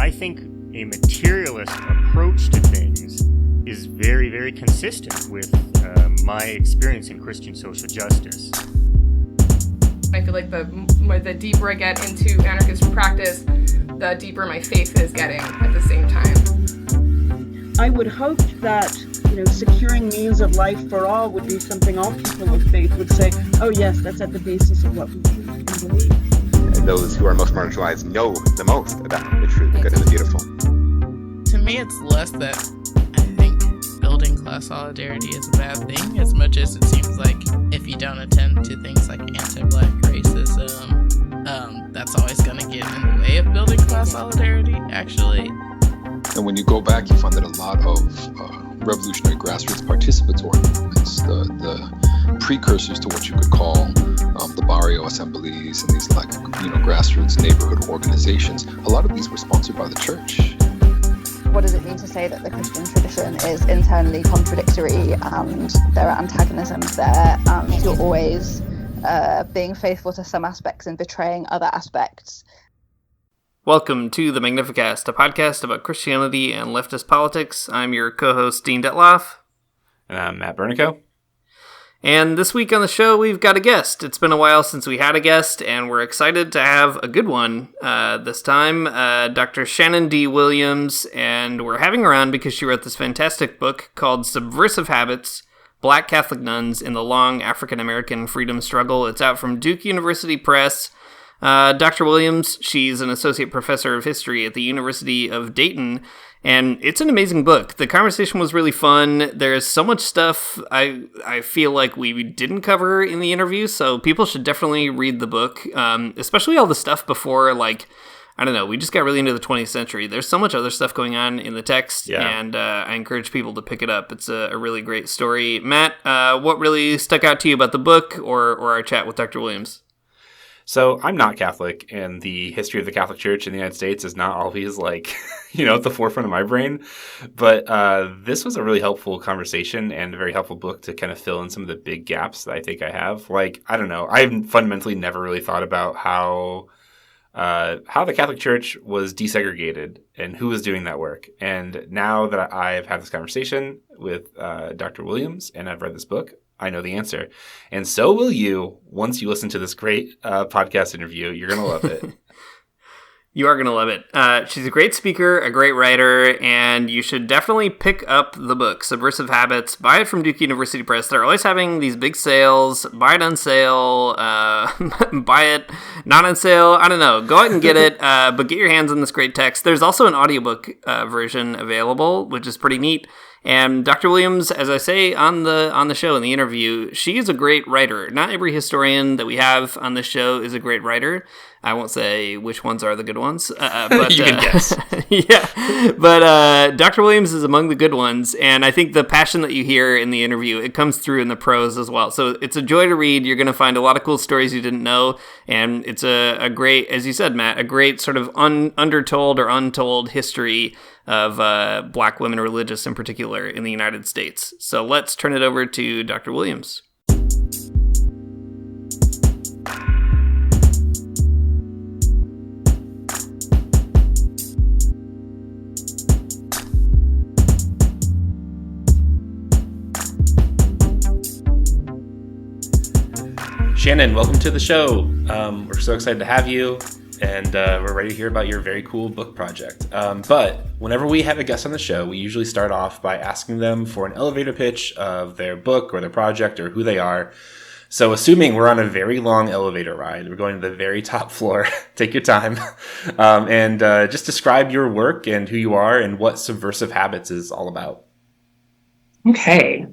I think a materialist approach to things is very, very consistent with my experience in Christian social justice. I feel like the deeper I get into anarchist practice, the deeper my faith is getting at the same time. I would hope that, securing means of life for all would be something all people of faith would say, oh yes, that's at the basis of what we believe. Those who are most marginalized know the most about the true, the good, and the beautiful. To me, it's less that I think building class solidarity is a bad thing, as much as it seems like if you don't attend to things like anti-Black racism, that's always going to get in the way of building class solidarity, actually. And when you go back, you find that a lot of revolutionary grassroots participatory movements, the precursors to what you could call the barrio assemblies and these grassroots neighborhood organizations, a lot of these were sponsored by the church. What does it mean to say that the Christian tradition is internally contradictory and there are antagonisms there and you're always being faithful to some aspects and betraying other aspects? Welcome to the Magnificast, a podcast about Christianity and leftist politics. I'm your co-host, Dean Detloff. And I'm Matt Bernico. And this week on the show, we've got a guest. It's been a while since we had a guest, and we're excited to have a good one this time, Dr. Shannen Dee Williams, and we're having her on because she wrote this fantastic book called Subversive Habits, Black Catholic Nuns in the Long African-American Freedom Struggle. It's out from Duke University Press. Dr. Williams, she's an associate professor of history at the University of Dayton, and it's an amazing book. The conversation was really fun. There's so much stuff I feel like we didn't cover in the interview, so people should definitely read the book, especially all the stuff before, we just got really into the 20th century. There's so much other stuff going on in the text, and I encourage people to pick it up. It's a really great story. Matt, what really stuck out to you about the book or our chat with Dr. Williams? So I'm not Catholic, and the history of the Catholic Church in the United States is not always at the forefront of my brain. But this was a really helpful conversation and a very helpful book to kind of fill in some of the big gaps that I think I have. I've fundamentally never really thought about how the Catholic Church was desegregated and who was doing that work. And now that I've had this conversation with Dr. Williams and I've read this book, I know the answer. And so will you once you listen to this great podcast interview. You're going to love it. You are going to love it. She's a great speaker, a great writer, and you should definitely pick up the book, Subversive Habits. Buy it from Duke University Press. They're always having these big sales. Buy it on sale. Buy it not on sale. I don't know. Go out and get it, but get your hands on this great text. There's also an audiobook version available, which is pretty neat. And Dr. Williams, as I say on the show in the interview, she is a great writer. Not every historian that we have on this show is a great writer. I won't say which ones are the good ones, but you can guess. Yeah, but Dr. Williams is among the good ones, and I think the passion that you hear in the interview, it comes through in the prose as well. So it's a joy to read. You're going to find a lot of cool stories you didn't know, and it's a great, as you said, Matt, a great sort of undertold or untold history of Black women religious in particular in the United States. So let's turn it over to Dr. Williams. Shannen, welcome to the show. We're so excited to have you, and we're ready to hear about your very cool book project. But whenever we have a guest on the show, we usually start off by asking them for an elevator pitch of their book or their project or who they are. So assuming we're on a very long elevator ride, we're going to the very top floor, take your time, and just describe your work and who you are and what Subversive Habits is all about. Okay.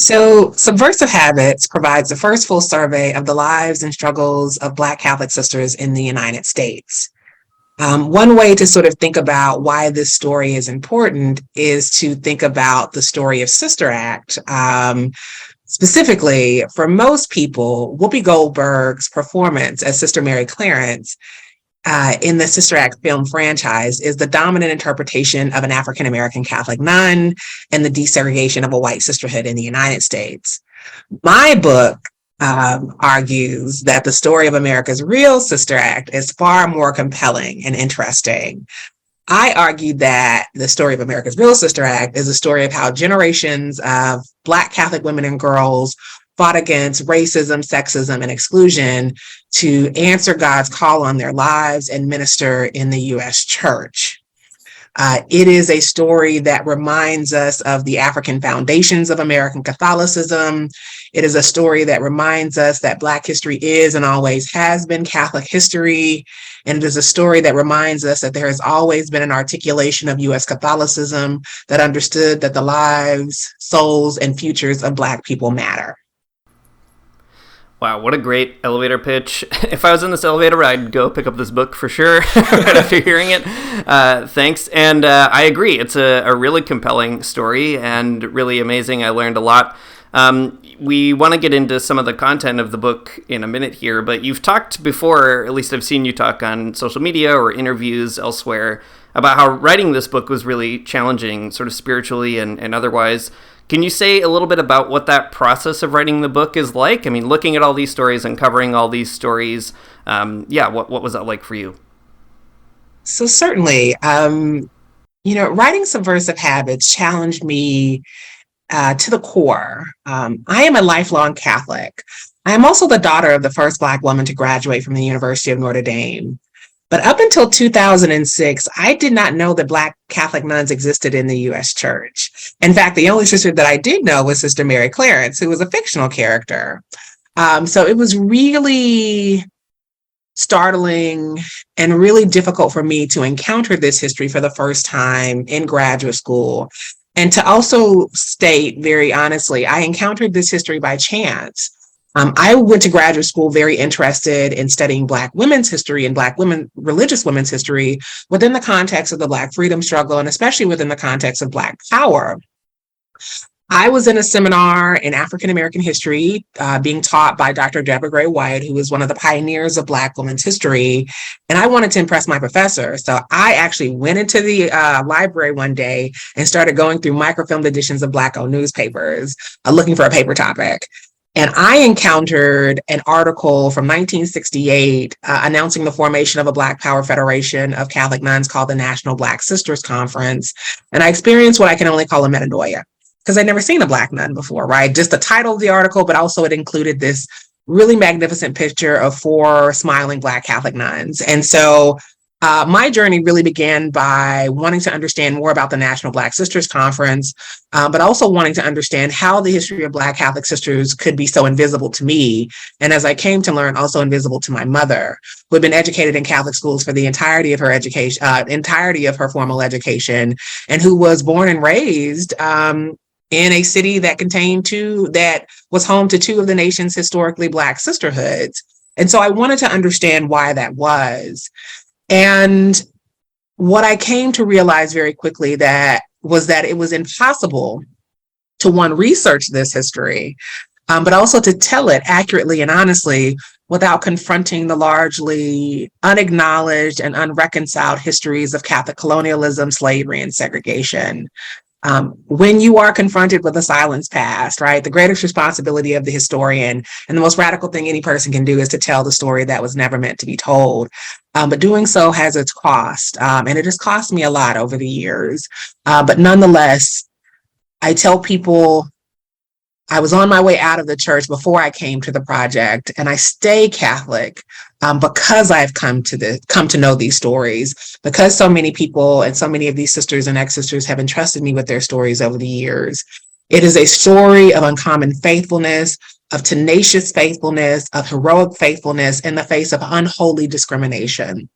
So Subversive Habits provides the first full survey of the lives and struggles of Black Catholic sisters in the United States. One way to sort of think about why this story is important is to think about the story of Sister Act. Specifically, for most people, Whoopi Goldberg's performance as Sister Mary Clarence in the Sister Act film franchise is the dominant interpretation of an African-American Catholic nun and the desegregation of a white sisterhood in the United States. My book argues that the story of America's real Sister Act is far more compelling and interesting. I argued that the story of America's Real Sister Act is a story of how generations of Black Catholic women and girls fought against racism, sexism, and exclusion to answer God's call on their lives and minister in the U.S. church. It is a story that reminds us of the African foundations of American Catholicism. It is a story that reminds us that Black history is and always has been Catholic history. And it is a story that reminds us that there has always been an articulation of U.S. Catholicism that understood that the lives, souls, and futures of Black people matter. Wow, what a great elevator pitch. If I was in this elevator, I'd go pick up this book for sure right after hearing it. Thanks. And I agree. It's a really compelling story and really amazing. I learned a lot. We want to get into some of the content of the book in a minute here, but you've talked before, at least I've seen you talk on social media or interviews elsewhere, about how writing this book was really challenging, sort of spiritually and otherwise. Can you say a little bit about what that process of writing the book is like? I mean, looking at all these stories and covering all these stories, what was that like for you? So certainly, writing Subversive Habits challenged me to the core. I am a lifelong Catholic. I am also the daughter of the first Black woman to graduate from the University of Notre Dame. But up until 2006, I did not know that Black Catholic nuns existed in the U.S. church. In fact, the only sister that I did know was Sister Mary Clarence, who was a fictional character. So it was really startling and really difficult for me to encounter this history for the first time in graduate school. And to also state very honestly, I encountered this history by chance. I went to graduate school very interested in studying Black women's history and religious women's history within the context of the Black freedom struggle, and especially within the context of Black power. I was in a seminar in African American history being taught by Dr. Deborah Gray White, who was one of the pioneers of Black women's history. And I wanted to impress my professor. So I actually went into the library one day and started going through microfilmed editions of Black-owned newspapers, looking for a paper topic. And I encountered an article from 1968 announcing the formation of a Black Power Federation of Catholic nuns called the National Black Sisters Conference. And I experienced what I can only call a metanoia, because I'd never seen a Black nun before, right? Just the title of the article, but also it included this really magnificent picture of 4 smiling Black Catholic nuns. And so my journey really began by wanting to understand more about the National Black Sisters Conference, but also wanting to understand how the history of Black Catholic sisters could be so invisible to me. And as I came to learn, also invisible to my mother, who had been educated in Catholic schools for the entirety of her education, entirety of her formal education, and who was born and raised in a city that was home to 2 of the nation's historically Black sisterhoods. And so I wanted to understand why that was. And what I came to realize very quickly was that it was impossible to, one, research this history, but also to tell it accurately and honestly without confronting the largely unacknowledged and unreconciled histories of Catholic colonialism, slavery, and segregation. When you are confronted with a silenced past, right, the greatest responsibility of the historian and the most radical thing any person can do is to tell the story that was never meant to be told. But doing so has its cost, and it has cost me a lot over the years. But nonetheless, I tell people I was on my way out of the church before I came to the project, and I stay Catholic because I've come to know these stories, because so many people and so many of these sisters and ex-sisters have entrusted me with their stories over the years. It is a story of uncommon faithfulness, of tenacious faithfulness, of heroic faithfulness in the face of unholy discrimination.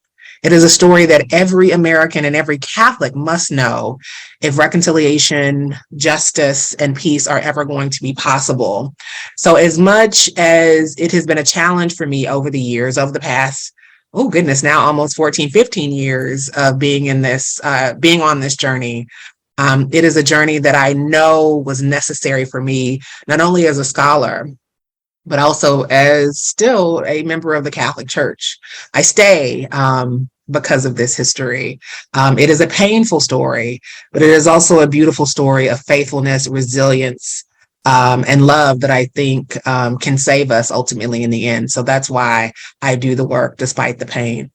It is a story that every American and every Catholic must know if reconciliation, justice, and peace are ever going to be possible. So as much as it has been a challenge for me over the years, over the past, now almost 14, 15 years of being on this journey, it is a journey that I know was necessary for me, not only as a scholar, but also as still a member of the Catholic Church. I stay because of this history. It is a painful story, but it is also a beautiful story of faithfulness, resilience, and love that I think can save us ultimately in the end. So that's why I do the work despite the pain.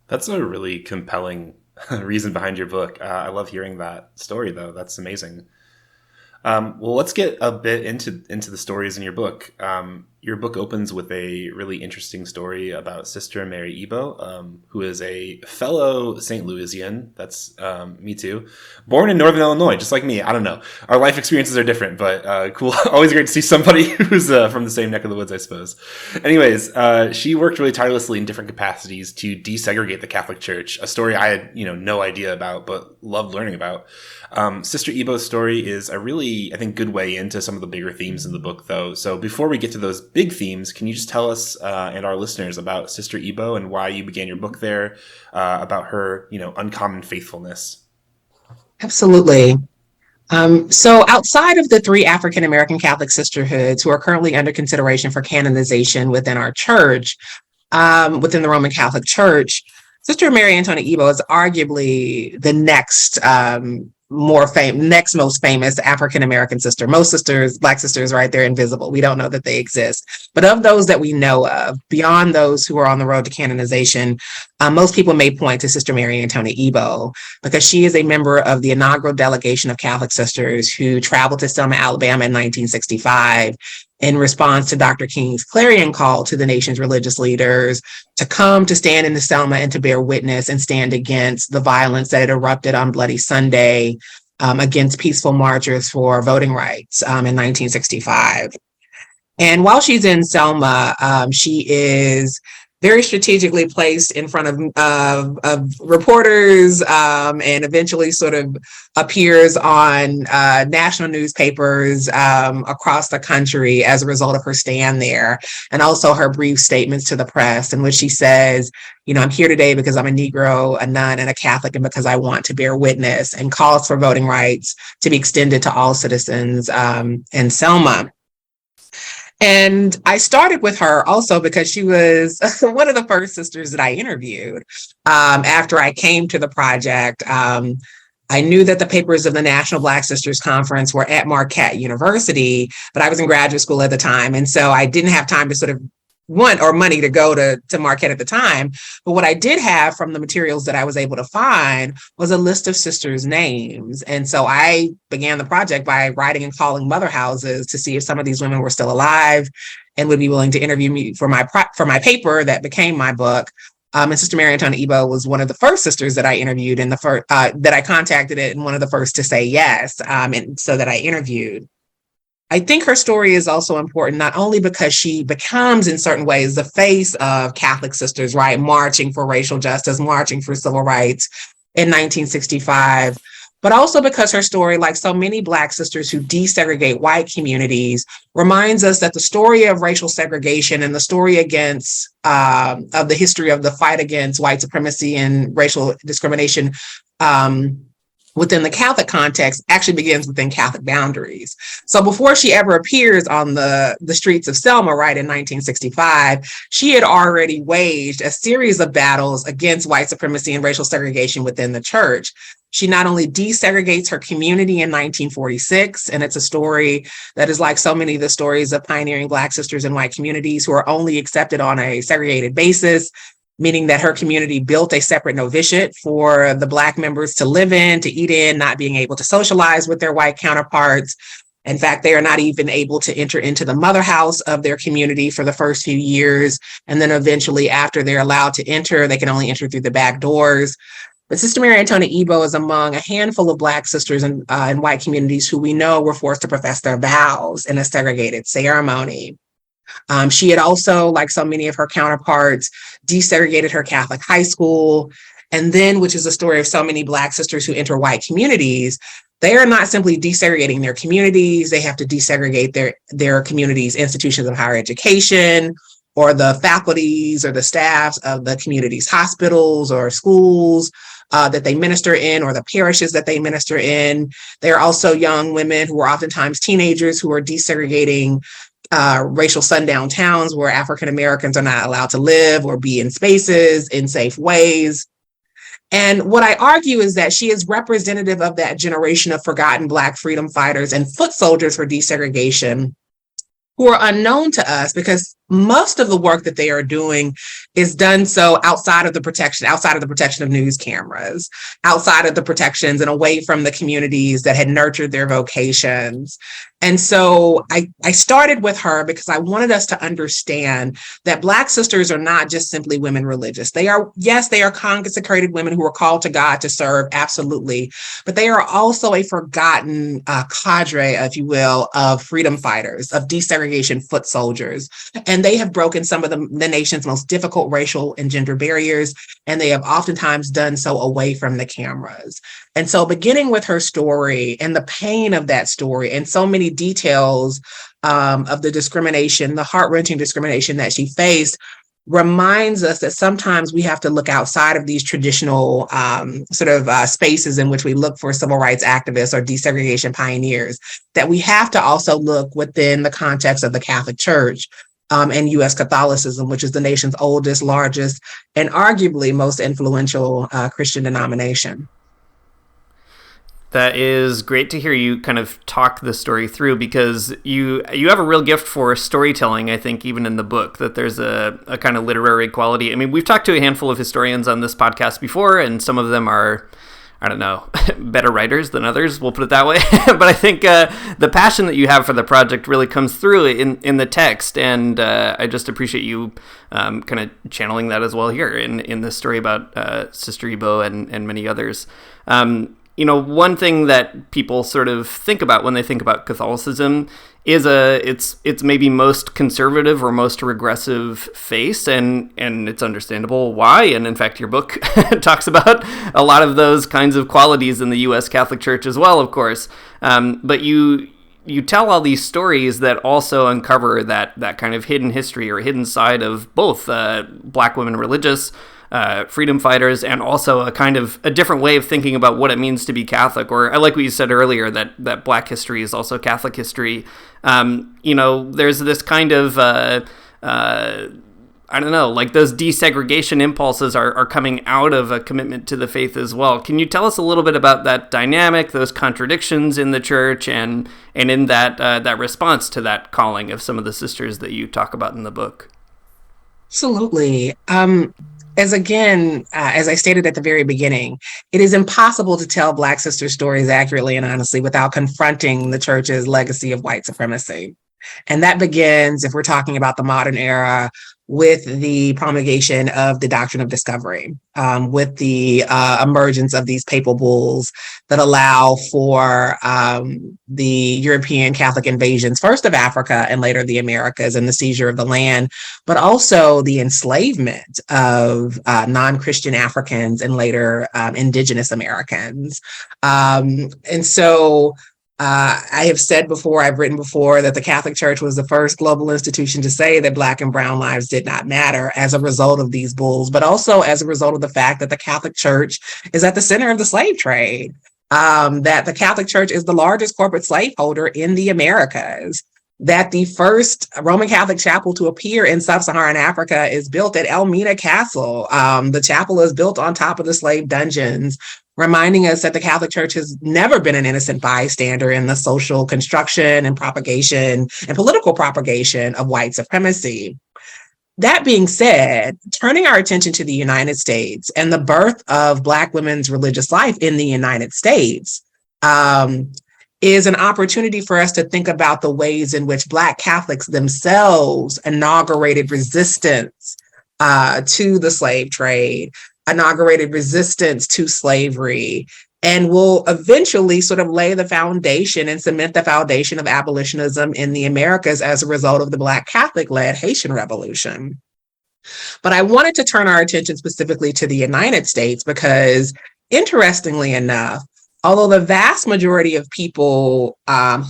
That's a really compelling reason behind your book. I love hearing that story, though. That's amazing. Well, let's get a bit into the stories in your book. Your book opens with a really interesting story about Sister Mary Ebo, who is a fellow St. Louisian. That's me too. Born in Northern Illinois, just like me. I don't know. Our life experiences are different, but cool. Always great to see somebody who's from the same neck of the woods, I suppose. Anyways, she worked really tirelessly in different capacities to desegregate the Catholic Church, a story I had no idea about, but loved learning about. Sister Ebo's story is a really, I think, good way into some of the bigger themes in the book, though. So before we get to those big themes, can you just tell us and our listeners about Sister Ebo and why you began your book there, about her, uncommon faithfulness? Absolutely. So outside of the 3 African American Catholic sisterhoods who are currently under consideration for canonization within our church, within the Roman Catholic Church, Sister Mary Antonia Ebo is arguably the next next most famous African American sister. Most sisters, Black sisters, right, they're invisible. We don't know that they exist. But of those that we know of, beyond those who are on the road to canonization, most people may point to Sister Mary Antonia Ebo because she is a member of the inaugural delegation of Catholic sisters who traveled to Selma, Alabama in 1965 in response to Dr. King's clarion call to the nation's religious leaders to come to stand in the Selma and to bear witness and stand against the violence that had erupted on Bloody Sunday against peaceful marchers for voting rights in 1965. And while she's in Selma, she is very strategically placed in front of reporters and eventually sort of appears on national newspapers across the country as a result of her stand there, and also her brief statements to the press in which she says, I'm here today because I'm a Negro, a nun, and a Catholic, and because I want to bear witness, and calls for voting rights to be extended to all citizens in Selma. And I started with her also because she was one of the first sisters that I interviewed. After I came to the project, I knew that the papers of the National Black Sisters Conference were at Marquette University, but I was in graduate school at the time. And so I didn't have time to sort of money to go to Marquette at the time. But what I did have from the materials that I was able to find was a list of sisters' names. And so I began the project by writing and calling mother houses to see if some of these women were still alive and would be willing to interview me for my paper that became my book. And Sister Mary Antonia Ebo was one of the first sisters that I interviewed and that I contacted and one of the first to say yes. And so that I interviewed. I think her story is also important, not only because she becomes in certain ways the face of Catholic sisters, right, marching for racial justice, marching for civil rights in 1965, but also because her story, like so many Black sisters who desegregate white communities, reminds us that the story of racial segregation and the story against of the history of the fight against white supremacy and racial discrimination within the Catholic context actually begins within Catholic boundaries. So before she ever appears on the streets of Selma, right, in 1965, she had already waged a series of battles against white supremacy and racial segregation within the church. She not only desegregates her community in 1946, and it's a story that is like so many of the stories of pioneering Black sisters in white communities who are only accepted on a segregated basis, meaning that her community built a separate novitiate for the Black members to live in, to eat in, not being able to socialize with their white counterparts. In fact, they are not even able to enter into the mother house of their community for the first few years. And then eventually, after they're allowed to enter, they can only enter through the back doors. But Sister Mary Antonia Ebo is among a handful of Black sisters in white communities who we know were forced to profess their vows in a segregated ceremony. She had also, like so many of her counterparts, desegregated her Catholic high school. And then, which is the story of so many Black sisters who enter white communities, they are not simply desegregating their communities. They have to desegregate their communities' institutions of higher education, or the faculties or the staffs of the community's hospitals or schools that they minister in, or the parishes that they minister in. They are also young women who are oftentimes teenagers who are desegregating racial sundown towns where African Americans are not allowed to live or be in spaces in safe ways. And what I argue is that she is representative of that generation of forgotten Black freedom fighters and foot soldiers for desegregation who are unknown to us because most of the work that they are doing is done so outside of the protection of news cameras, outside of the protections and away from the communities that had nurtured their vocations. And so I started with her because I wanted us to understand that Black sisters are not just simply women religious. They are consecrated women who are called to God to serve, absolutely. But they are also a forgotten cadre, if you will, of freedom fighters, of desegregation foot soldiers. And they have broken some of the nation's most difficult racial and gender barriers, and they have oftentimes done so away from the cameras. And so beginning with her story and the pain of that story and so many details of the discrimination, the heart-wrenching discrimination that she faced, reminds us that sometimes we have to look outside of these traditional spaces in which we look for civil rights activists or desegregation pioneers, that we have to also look within the context of the Catholic Church and U.S. Catholicism, which is the nation's oldest, largest, and arguably most influential Christian denomination. That is great to hear you kind of talk the story through, because you have a real gift for storytelling, I think, even in the book, that there's a kind of literary quality. I mean, we've talked to a handful of historians on this podcast before, and some of them are, I don't know, better writers than others, we'll put it that way. But I think the passion that you have for the project really comes through in the text, and I just appreciate you kind of channeling that as well here in this story about Sister Igbo and many others. One thing that people sort of think about when they think about Catholicism is it's maybe most conservative or most regressive face, and it's understandable why. And in fact, your book talks about a lot of those kinds of qualities in the U.S. Catholic Church as well, of course. But you tell all these stories that also uncover that kind of hidden history or hidden side of both Black women religious, freedom fighters, and also a kind of a different way of thinking about what it means to be Catholic. Or I like what you said earlier, that Black history is also Catholic history. There's this kind of, I don't know, like those desegregation impulses are coming out of a commitment to the faith as well. Can you tell us a little bit about that dynamic, those contradictions in the church, and in that response to that calling of some of the sisters that you talk about in the book? Absolutely. As I stated at the very beginning, it is impossible to tell Black sister stories accurately and honestly without confronting the church's legacy of white supremacy. And that begins, if we're talking about the modern era, with the promulgation of the doctrine of discovery, with the emergence of these papal bulls that allow for the European Catholic invasions, first of Africa and later the Americas, and the seizure of the land, but also the enslavement of non-Christian Africans and later indigenous Americans. And so I have said before, I've written before, that the Catholic Church was the first global institution to say that Black and brown lives did not matter as a result of these bulls, but also as a result of the fact that the Catholic Church is at the center of the slave trade, that the Catholic Church is the largest corporate slaveholder in the Americas, that the first Roman Catholic chapel to appear in sub-Saharan Africa is built at Elmina Castle. The chapel is built on top of the slave dungeons, reminding us that the Catholic Church has never been an innocent bystander in the social construction and propagation and political propagation of white supremacy. That being said, turning our attention to the United States and the birth of Black women's religious life in the United States is an opportunity for us to think about the ways in which Black Catholics themselves inaugurated resistance to the slave trade, inaugurated resistance to slavery, and will eventually sort of lay the foundation and cement the foundation of abolitionism in the Americas as a result of the Black Catholic-led Haitian Revolution. But I wanted to turn our attention specifically to the United States because, interestingly enough, although the vast majority of people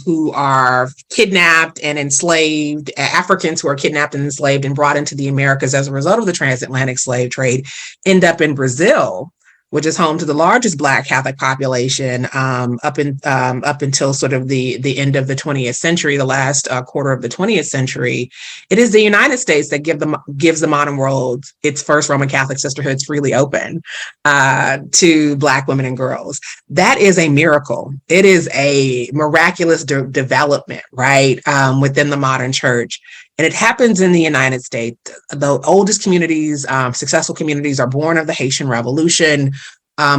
who are kidnapped and enslaved, Africans who are kidnapped and enslaved and brought into the Americas as a result of the transatlantic slave trade, end up in Brazil, which is home to the largest Black Catholic population up until sort of the end of the 20th century, the last quarter of the 20th century. It is the United States that gives the modern world its first Roman Catholic sisterhoods freely open to Black women and girls. That is a miracle. It is a miraculous development, right, within the modern church. And it happens in the United States. The oldest communities, successful communities, are born of the Haitian Revolution.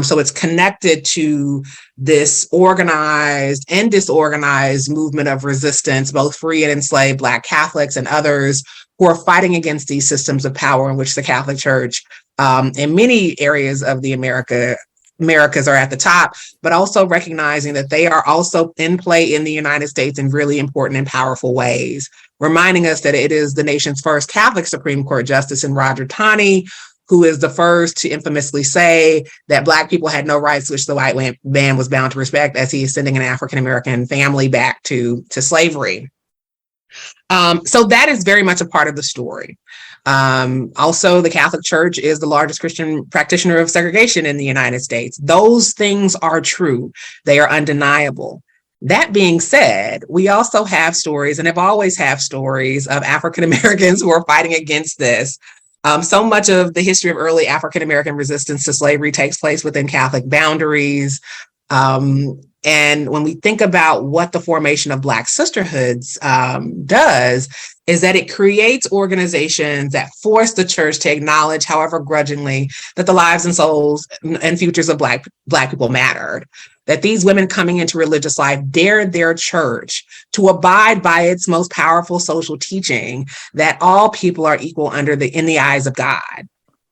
So it's connected to this organized and disorganized movement of resistance, both free and enslaved Black Catholics and others who are fighting against these systems of power in which the Catholic Church in many areas of the Americas are at the top, but also recognizing that they are also in play in the United States in really important and powerful ways, reminding us that it is the nation's first Catholic Supreme Court Justice in Roger Taney, who is the first to infamously say that Black people had no rights, which the white man was bound to respect, as he is sending an African-American family back to slavery. So that is very much a part of the story. Also, the Catholic Church is the largest Christian practitioner of segregation in the United States. Those things are true. They are undeniable. That being said, we also have stories, and have always have stories, of African Americans who are fighting against this. So much of the history of early African American resistance to slavery takes place within Catholic boundaries. And when we think about what the formation of Black sisterhoods does, is that it creates organizations that force the church to acknowledge, however grudgingly, that the lives and souls and futures of Black people mattered. That these women coming into religious life dared their church to abide by its most powerful social teaching, that all people are equal in the eyes of God.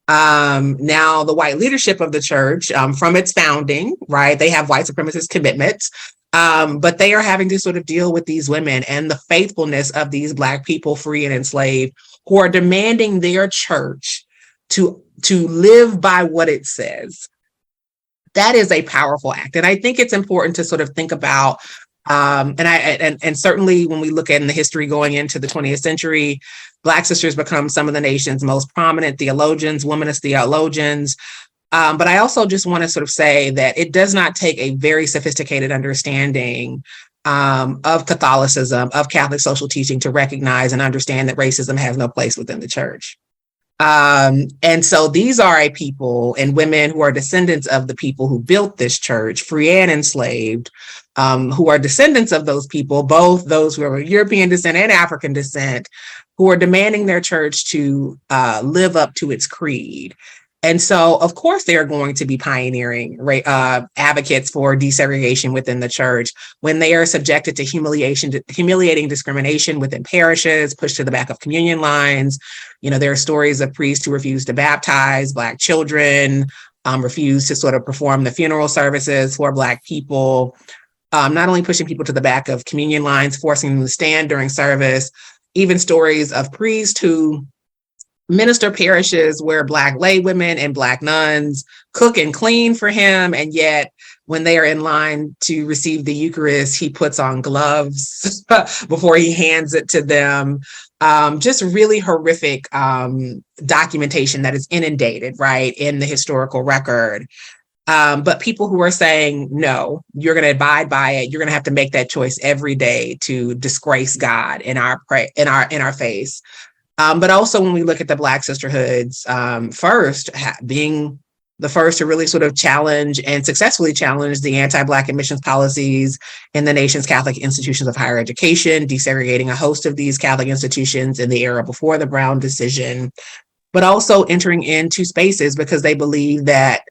Now, the white leadership of the church, from its founding, right, they have white supremacist commitments, but they are having to sort of deal with these women and the faithfulness of these Black people, free and enslaved, who are demanding their church to live by what it says. That is a powerful act. And I think it's important to sort of think about, and certainly when we look at in the history going into the 20th century, Black sisters become some of the nation's most prominent theologians, womanist theologians. But I also just want to sort of say that it does not take a very sophisticated understanding of Catholicism, of Catholic social teaching, to recognize and understand that racism has no place within the church. And so these are a people and women who are descendants of the people who built this church, free and enslaved, who are descendants of those people, both those who are of European descent and African descent, who are demanding their church to live up to its creed. And so, of course, they are going to be pioneering advocates for desegregation within the church when they are subjected to humiliating discrimination within parishes, pushed to the back of communion lines. You know, there are stories of priests who refuse to baptize Black children, refuse to sort of perform the funeral services for Black people, not only pushing people to the back of communion lines, forcing them to stand during service, even stories of priests who minister parishes where Black laywomen and Black nuns cook and clean for him. And yet when they are in line to receive the Eucharist, he puts on gloves before he hands it to them. Just really horrific documentation that is inundated, right, in the historical record. But people who are saying, no, you're going to abide by it. You're going to have to make that choice every day to disgrace God in our face. But also when we look at the Black sisterhoods, being the first to really sort of challenge and successfully challenge the anti-Black admissions policies in the nation's Catholic institutions of higher education, desegregating a host of these Catholic institutions in the era before the Brown decision, but also entering into spaces because they believe that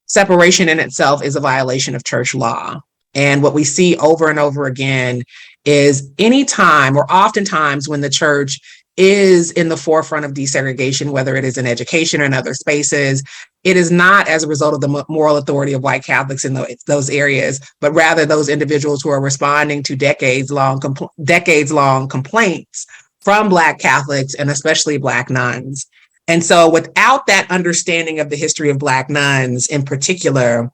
separation in itself is a violation of church law. And what we see over and over again is anytime or oftentimes when the church is in the forefront of desegregation, whether it is in education or in other spaces, it is not as a result of the moral authority of white Catholics in those areas, but rather those individuals who are responding to decades-long complaints from Black Catholics and especially Black nuns. And so without that understanding of the history of Black nuns in particular,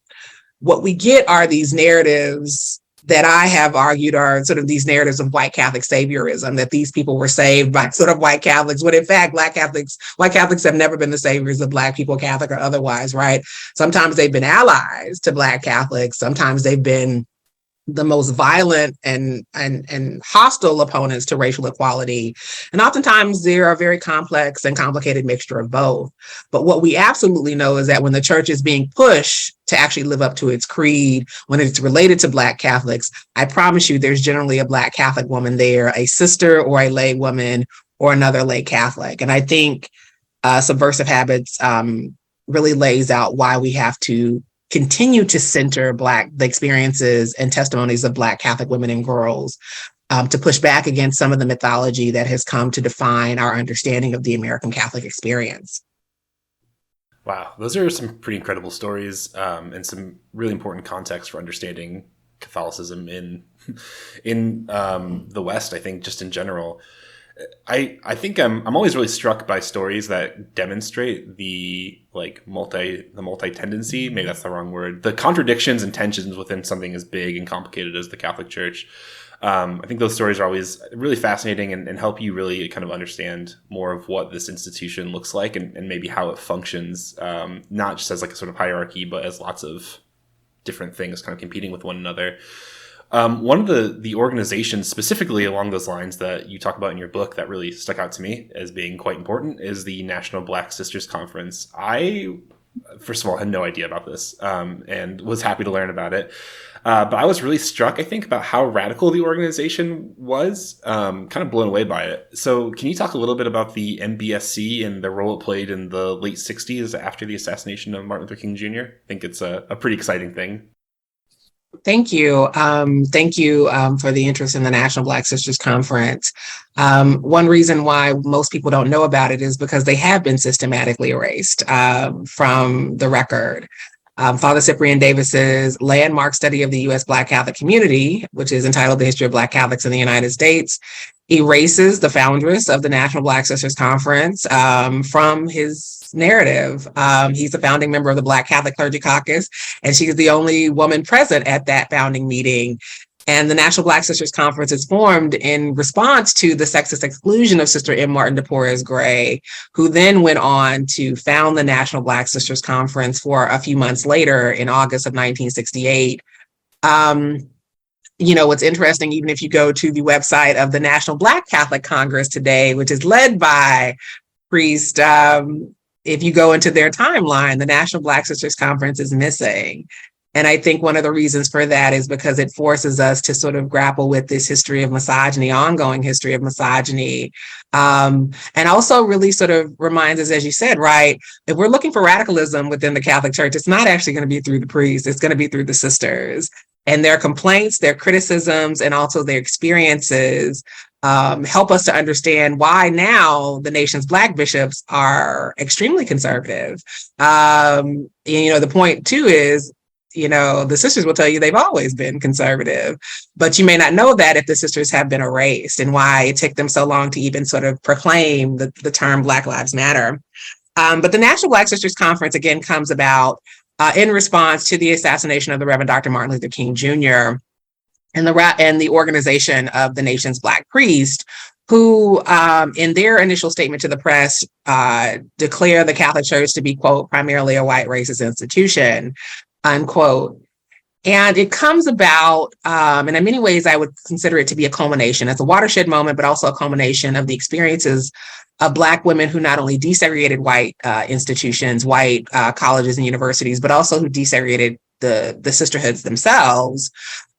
what we get are these narratives that I have argued are sort of these narratives of white Catholic saviorism, that these people were saved by sort of white Catholics, when in fact, white Catholics have never been the saviors of Black people, Catholic or otherwise, right? Sometimes they've been allies to Black Catholics. Sometimes they've been the most violent and hostile opponents to racial equality. And oftentimes they're a very complex and complicated mixture of both. But what we absolutely know is that when the church is being pushed to actually live up to its creed, when it's related to Black Catholics, I promise you there's generally a Black Catholic woman there, a sister or a lay woman or another lay Catholic. And I think Subversive Habits really lays out why we have to continue to center the experiences and testimonies of Black Catholic women and girls, to push back against some of the mythology that has come to define our understanding of the American Catholic experience. Wow, those are some pretty incredible stories, and some really important context for understanding Catholicism in the West. I think just in general, I think I'm always really struck by stories that demonstrate the multi tendency. Maybe that's the wrong word. The contradictions and tensions within something as big and complicated as the Catholic Church. I think those stories are always really fascinating and help you really kind of understand more of what this institution looks like and maybe how it functions, not just as like a sort of hierarchy, but as lots of different things kind of competing with one another. One of the organizations specifically along those lines that you talk about in your book that really stuck out to me as being quite important is the National Black Sisters Conference. I, first of all, had no idea about this, and was happy to learn about it. But I was really struck, I think, about how radical the organization was, kind of blown away by it. So can you talk a little bit about the NBSC and the role it played in the late 60s after the assassination of Martin Luther King Jr.? I think it's a pretty exciting thing. Thank you. Thank you for the interest in the National Black Sisters Conference. One reason why most people don't know about it is because they have been systematically erased from the record. Father Cyprian Davis's landmark study of the U.S. Black Catholic community, which is entitled The History of Black Catholics in the United States, erases the foundress of the National Black Sisters Conference from his narrative. He's a founding member of the Black Catholic Clergy Caucus, and she's the only woman present at that founding meeting. And the National Black Sisters Conference is formed in response to the sexist exclusion of Sister M. Martin de Porres Gray, who then went on to found the National Black Sisters Conference for a few months later in August of 1968. What's interesting, even if you go to the website of the National Black Catholic Congress today, which is led by priest, if you go into their timeline, the National Black Sisters Conference is missing. And I think one of the reasons for that is because it forces us to sort of grapple with this history of misogyny, ongoing history of misogyny. And also really sort of reminds us, as you said, right, if we're looking for radicalism within the Catholic Church, it's not actually going to be through the priests, it's going to be through the sisters. And their complaints, their criticisms, and also their experiences help us to understand why now the nation's Black bishops are extremely conservative. The point too is, the sisters will tell you they've always been conservative, but you may not know that if the sisters have been erased and why it took them so long to even sort of proclaim the term Black Lives Matter. But the National Black Sisters Conference, again, comes about in response to the assassination of the Reverend Dr. Martin Luther King Jr. and the organization of the nation's Black priests, who in their initial statement to the press declare the Catholic Church to be, quote, primarily a white racist institution, unquote. And it comes about, and in many ways, I would consider it to be a culmination. It's a watershed moment, but also a culmination of the experiences of Black women who not only desegregated white institutions, white colleges and universities, but also who desegregated the sisterhoods themselves,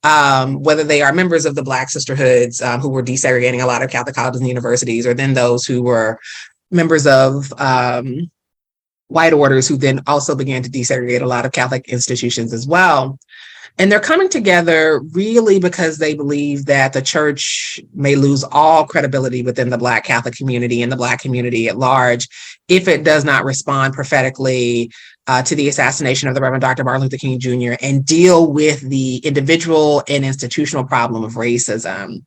whether they are members of the Black sisterhoods who were desegregating a lot of Catholic colleges and universities, or then those who were members of white orders who then also began to desegregate a lot of Catholic institutions as well. And they're coming together really because they believe that the church may lose all credibility within the Black Catholic community and the Black community at large if it does not respond prophetically to the assassination of the Reverend Dr. Martin Luther King Jr. and deal with the individual and institutional problem of racism.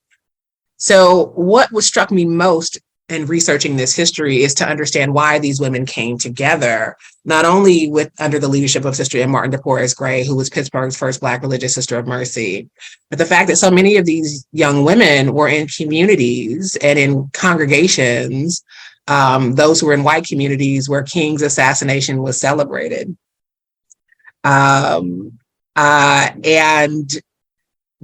So what struck me most in researching this history is to understand why these women came together, not only under the leadership of Sister M. Martin de Porres Gray, who was Pittsburgh's first Black religious sister of mercy, but the fact that so many of these young women were in communities and in congregations, those who were in white communities where King's assassination was celebrated. And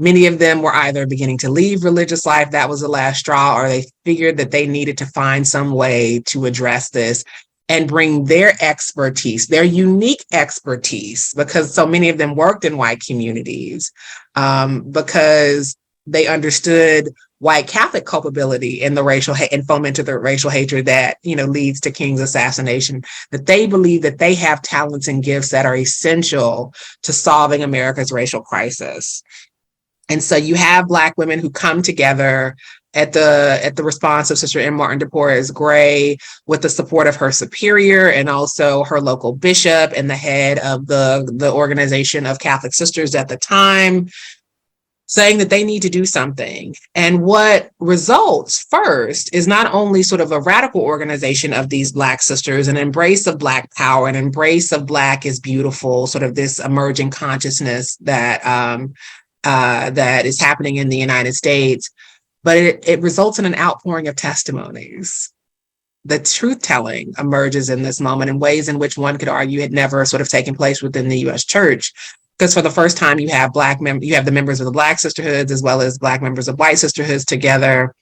many of them were either beginning to leave religious life, that was the last straw, or they figured that they needed to find some way to address this and bring their expertise, their unique expertise, because so many of them worked in white communities, because they understood white Catholic culpability in the and fomented the racial hatred that, leads to King's assassination, that they believe that they have talents and gifts that are essential to solving America's racial crisis. And so you have Black women who come together at the response of Sister M. Martin de Porres Gray, with the support of her superior and also her local bishop and the head of the organization of Catholic sisters at the time, saying that they need to do something. And what results first is not only sort of a radical organization of these Black sisters, an embrace of Black power, an embrace of Black is beautiful, sort of this emerging consciousness that that is happening in the United States, but it results in an outpouring of testimonies. The truth-telling emerges in this moment in ways in which one could argue had never sort of taken place within the U.S. Church. Because for the first time, you have the members of the Black sisterhoods as well as Black members of white sisterhoods together.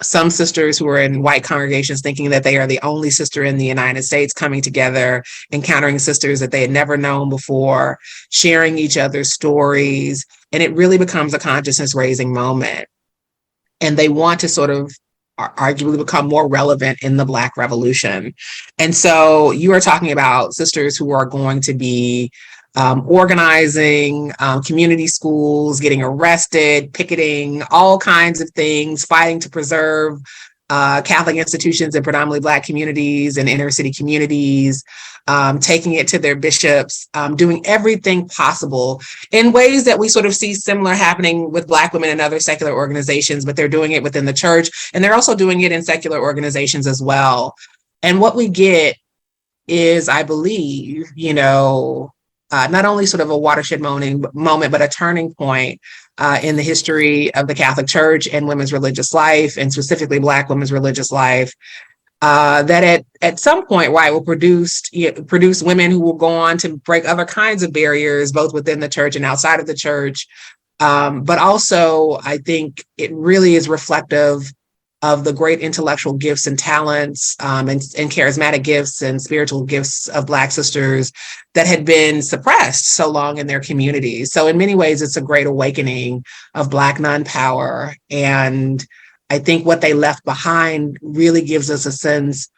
Some sisters who are in white congregations thinking that they are the only sister in the United States coming together, encountering sisters that they had never known before, sharing each other's stories. And it really becomes a consciousness raising moment. And they want to sort of arguably become more relevant in the Black Revolution. And so you are talking about sisters who are going to be organizing community schools, getting arrested, picketing, all kinds of things, fighting to preserve Catholic institutions in predominantly Black communities and inner city communities, taking it to their bishops, doing everything possible in ways that we sort of see similar happening with Black women in other secular organizations, but they're doing it within the church, and they're also doing it in secular organizations as well. And what we get is, I believe, not only sort of a watershed moment, but a turning point in the history of the Catholic Church and women's religious life, and specifically Black women's religious life, that at some point, right, will produce women who will go on to break other kinds of barriers, both within the church and outside of the church. But also, I think it really is reflective of the great intellectual gifts and talents and charismatic gifts and spiritual gifts of Black sisters that had been suppressed so long in their communities. So in many ways, it's a great awakening of Black nun power. And I think what they left behind really gives us a sense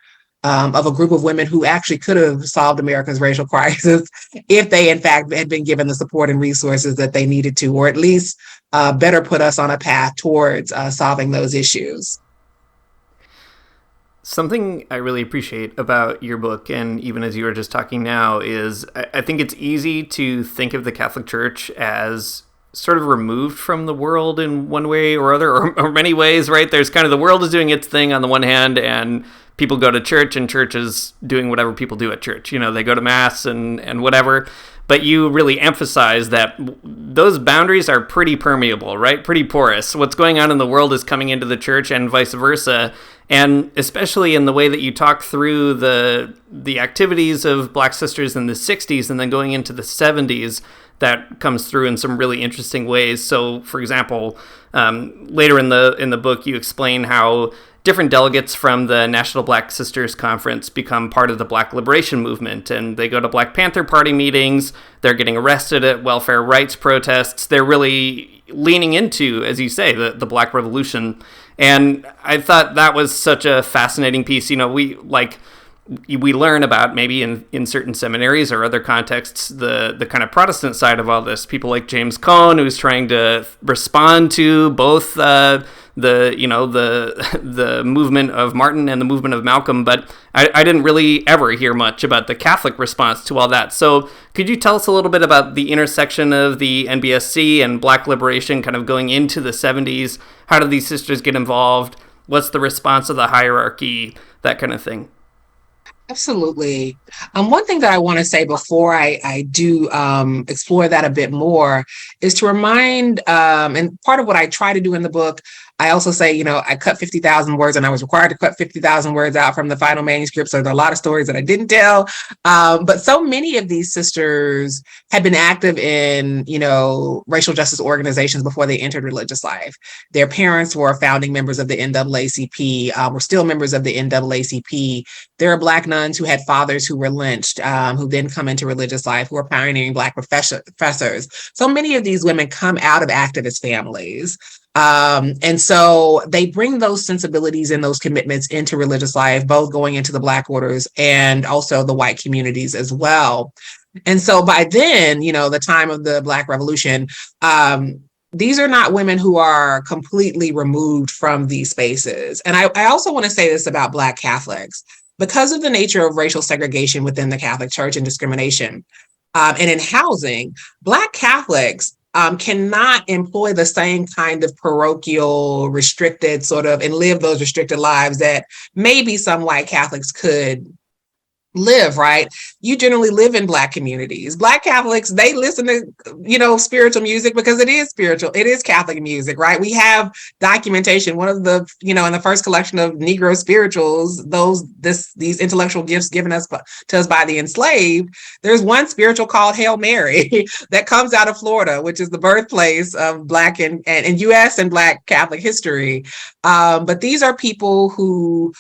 of a group of women who actually could have solved America's racial crisis if they, in fact, had been given the support and resources that they needed to, or at least better put us on a path towards solving those issues. Something I really appreciate about your book, and even as you were just talking now, is I think it's easy to think of the Catholic Church as sort of removed from the world in one way or other, or many ways, right? There's kind of the world is doing its thing on the one hand, and people go to church, and church is doing whatever people do at church. They go to mass and whatever. But you really emphasize that those boundaries are pretty permeable, right? Pretty porous. What's going on in the world is coming into the church and vice versa. And especially in the way that you talk through the activities of Black sisters in the 60s and then going into the 70s, that comes through in some really interesting ways. So, for example, later in the book, you explain how different delegates from the National Black Sisters Conference become part of the Black Liberation Movement, and they go to Black Panther Party meetings, they're getting arrested at welfare rights protests, they're really leaning into, as you say, the Black Revolution. And I thought that was such a fascinating piece. We learn about, maybe in certain seminaries or other contexts, the kind of Protestant side of all this. People like James Cone, who's trying to respond to both the movement of Martin and the movement of Malcolm, but I didn't really ever hear much about the Catholic response to all that. So could you tell us a little bit about the intersection of the NBSC and Black liberation kind of going into the 70s? How did these sisters get involved? What's the response of the hierarchy? That kind of thing. Absolutely. One thing that I want to say before I do explore that a bit more is to remind, and part of what I try to do in the book, I also say, I cut 50,000 words, and I was required to cut 50,000 words out from the final manuscript. So there are a lot of stories that I didn't tell. But so many of these sisters had been active in, racial justice organizations before they entered religious life. Their parents were founding members of the NAACP, were still members of the NAACP. There are Black nuns who had fathers who were lynched, who then come into religious life, who are pioneering Black professors. So many of these women come out of activist families. And so they bring those sensibilities and those commitments into religious life, both going into the Black orders and also the white communities as well. And so by then, the time of the Black Revolution, these are not women who are completely removed from these spaces. And I also want to say this about Black Catholics. Because of the nature of racial segregation within the Catholic Church and discrimination, and in housing, Black Catholics cannot employ the same kind of parochial, restricted and live those restricted lives that maybe some white Catholics could live, right? You generally live in Black communities. Black Catholics, they listen to, spiritual music because it is spiritual. It is Catholic music, right? We have documentation. One of the, in the first collection of Negro spirituals, these intellectual gifts given to us by the enslaved, there's one spiritual called Hail Mary that comes out of Florida, which is the birthplace of Black and U.S. and Black Catholic history. But these are people who,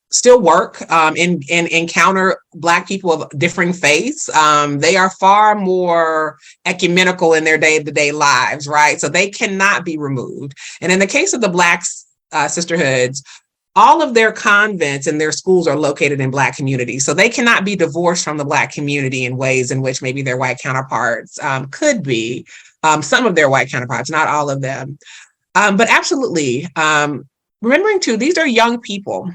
still work and encounter Black people of differing faiths. They are far more ecumenical in their day-to-day lives, right? So they cannot be removed. And in the case of the Black sisterhoods, all of their convents and their schools are located in Black communities. So they cannot be divorced from the Black community in ways in which maybe their white counterparts could be. Some of their white counterparts, not all of them. But absolutely, remembering too, these are young people.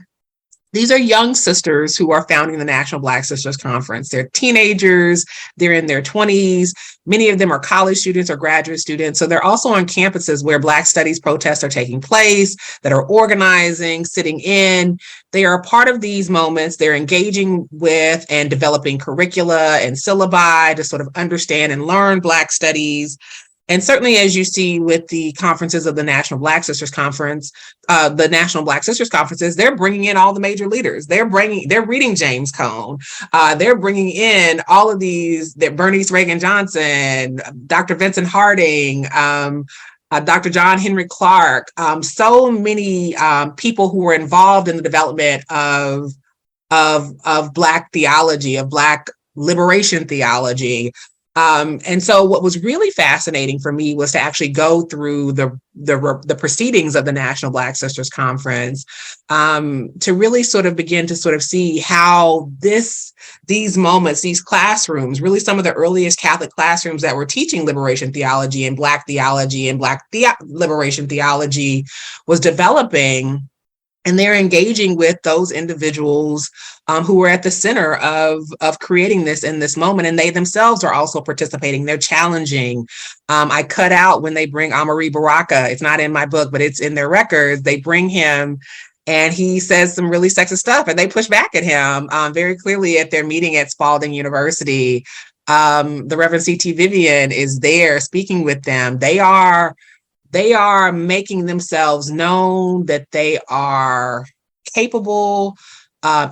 These are young sisters who are founding the National Black Sisters Conference. They're teenagers, they're in their 20s. Many of them are college students or graduate students. So they're also on campuses where Black studies protests are taking place, that are organizing, sitting in. They are a part of these moments. They're engaging with and developing curricula and syllabi to sort of understand and learn Black studies. And certainly, as you see with the conferences of the National Black Sisters Conference, the National Black Sisters Conferences, they're bringing in all the major leaders. They're reading James Cone. They're bringing in all of these, Bernice Reagan Johnson, Dr. Vincent Harding, Dr. John Henry Clark, so many people who were involved in the development of Black theology, of Black liberation theology. And so what was really fascinating for me was to actually go through the proceedings of the National Black Sisters Conference, to really sort of begin to sort of see how these moments, these classrooms, really some of the earliest Catholic classrooms that were teaching liberation theology and Black theology and Black liberation theology was developing. And they're engaging with those individuals who were at the center of creating this in this moment. And they themselves are also participating. They're challenging. I cut out when they bring Amari Baraka. It's not in my book, but it's in their records. They bring him and he says some really sexist stuff and they push back at him very clearly at their meeting at Spalding University. The Reverend C.T. Vivian is there speaking with them. They are making themselves known, that they are capable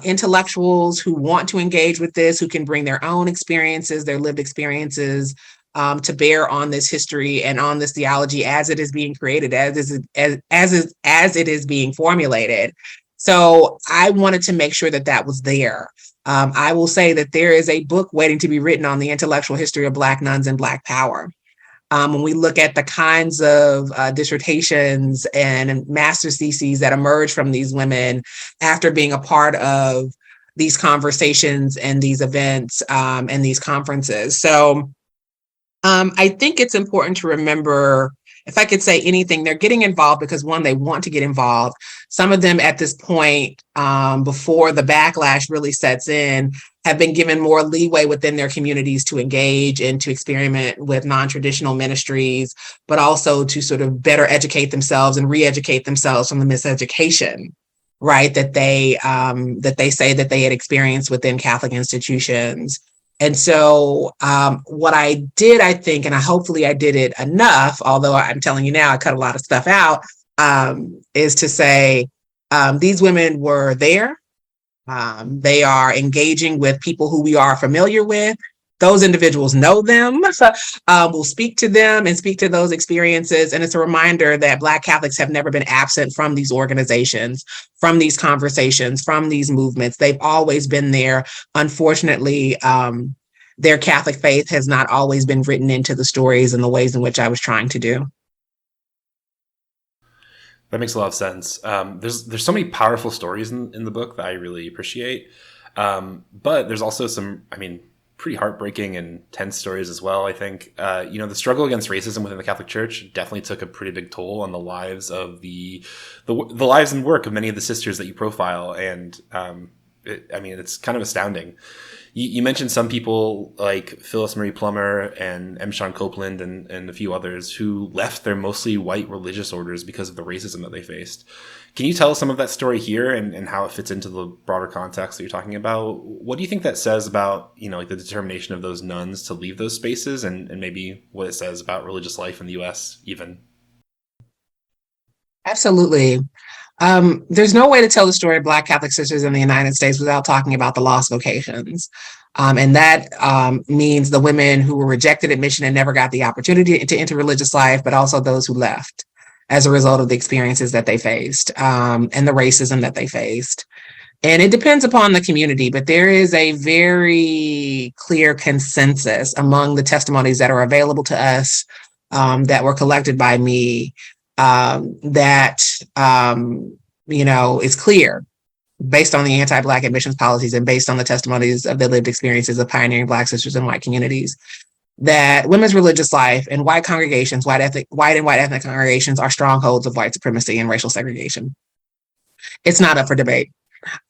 intellectuals who want to engage with this, who can bring their own experiences, their lived experiences to bear on this history and on this theology as it is being created, as it is being formulated. So I wanted to make sure that was there. I will say that there is a book waiting to be written on the intellectual history of Black nuns and Black power. When we look at the kinds of dissertations and master's theses that emerge from these women after being a part of these conversations and these events and these conferences. So I think it's important to remember, if I could say anything, they're getting involved because, one, they want to get involved. Some of them at this point, before the backlash really sets in, have been given more leeway within their communities to engage and to experiment with non-traditional ministries, but also to sort of better educate themselves and re-educate themselves from the miseducation, right, that they say that they had experienced within Catholic institutions. And so what I did, I think, and hopefully I did it enough, although I'm telling you now, I cut a lot of stuff out, is to say these women were there. They are engaging with people who we are familiar with. Those individuals know them, will speak to them and speak to those experiences. And it's a reminder that Black Catholics have never been absent from these organizations, from these conversations, from these movements. They've always been there. Unfortunately, their Catholic faith has not always been written into the stories and the ways in which I was trying to do. That makes a lot of sense. There's so many powerful stories in the book that I really appreciate. But there's also some, pretty heartbreaking and tense stories as well. I think, the struggle against racism within the Catholic Church definitely took a pretty big toll on the lives of the lives and work of many of the sisters that you profile. And, it's kind of astounding. You mentioned some people like Phyllis Marie Plummer and M. Sean Copeland and a few others who left their mostly white religious orders because of the racism that they faced. Can you tell us some of that story here and how it fits into the broader context that you're talking about? What do you think that says about, the determination of those nuns to leave those spaces and maybe what it says about religious life in the U.S. even? Absolutely. There's no way to tell the story of Black Catholic sisters in the United States without talking about the lost vocations. And that means the women who were rejected admission and never got the opportunity to enter religious life, but also those who left as a result of the experiences that they faced and the racism that they faced. And it depends upon the community, but there is a very clear consensus among the testimonies that are available to us that were collected by me that is clear based on the anti-Black admissions policies and based on the testimonies of the lived experiences of pioneering Black sisters in white communities, that women's religious life and white congregations, white and white ethnic congregations are strongholds of white supremacy and racial segregation. It's not up for debate.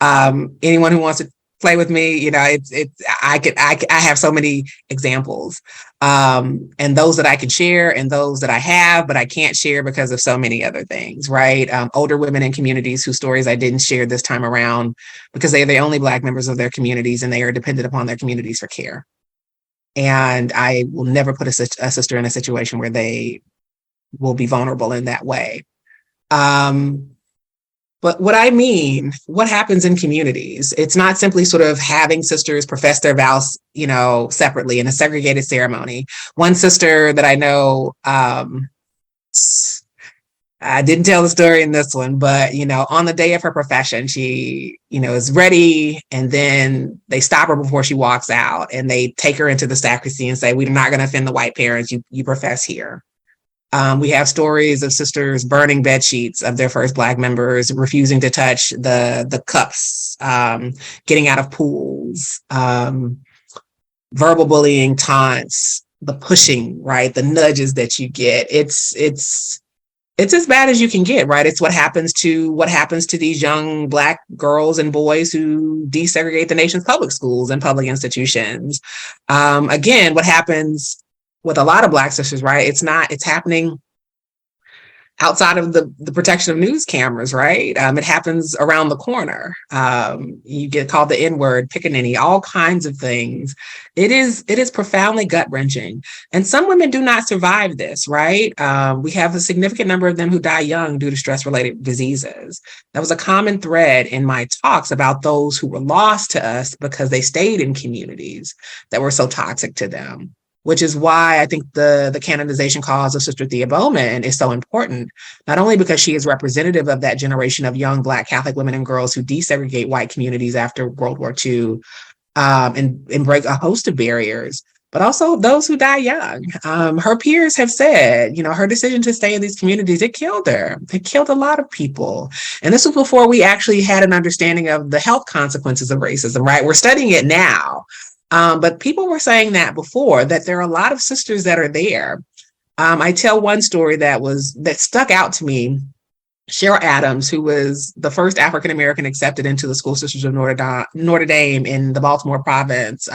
Anyone who wants to play with me, I have so many examples, and those that I can share and those that I have, but I can't share because of so many other things, right? Older women in communities whose stories I didn't share this time around because they are the only Black members of their communities and they are dependent upon their communities for care. And I will never put a sister in a situation where they will be vulnerable in that way. But what happens in communities, it's not simply sort of having sisters profess their vows, separately in a segregated ceremony. One sister that I know, I didn't tell the story in this one, but, on the day of her profession, she, is ready. And then they stop her before she walks out and they take her into the sacristy and say, we're not going to offend the white parents. You profess here. We have stories of sisters burning bed sheets of their first Black members, refusing to touch the cups, getting out of pools, verbal bullying, taunts, the pushing, right? The nudges that you get. It's as bad as you can get, right? It's what happens to these young Black girls and boys who desegregate the nation's public schools and public institutions. Again, what happens with a lot of Black sisters, right? It's happening outside of the protection of news cameras, right? It happens around the corner. You get called the N-word, pickaninny, all kinds of things. It is profoundly gut-wrenching. And some women do not survive this, right? We have a significant number of them who die young due to stress-related diseases. That was a common thread in my talks about those who were lost to us because they stayed in communities that were so toxic to them. Which is why I think the canonization cause of Sister Thea Bowman is so important, not only because she is representative of that generation of young Black Catholic women and girls who desegregate white communities after World War II and break a host of barriers, but also those who die young. Her peers have said, her decision to stay in these communities, it killed her. It killed a lot of people. And this was before we actually had an understanding of the health consequences of racism, right? We're studying it now. But people were saying that before, that there are a lot of sisters that are there. I tell one story that stuck out to me. Cheryl Adams, who was the first African-American accepted into the School Sisters of Notre Dame in the Baltimore province.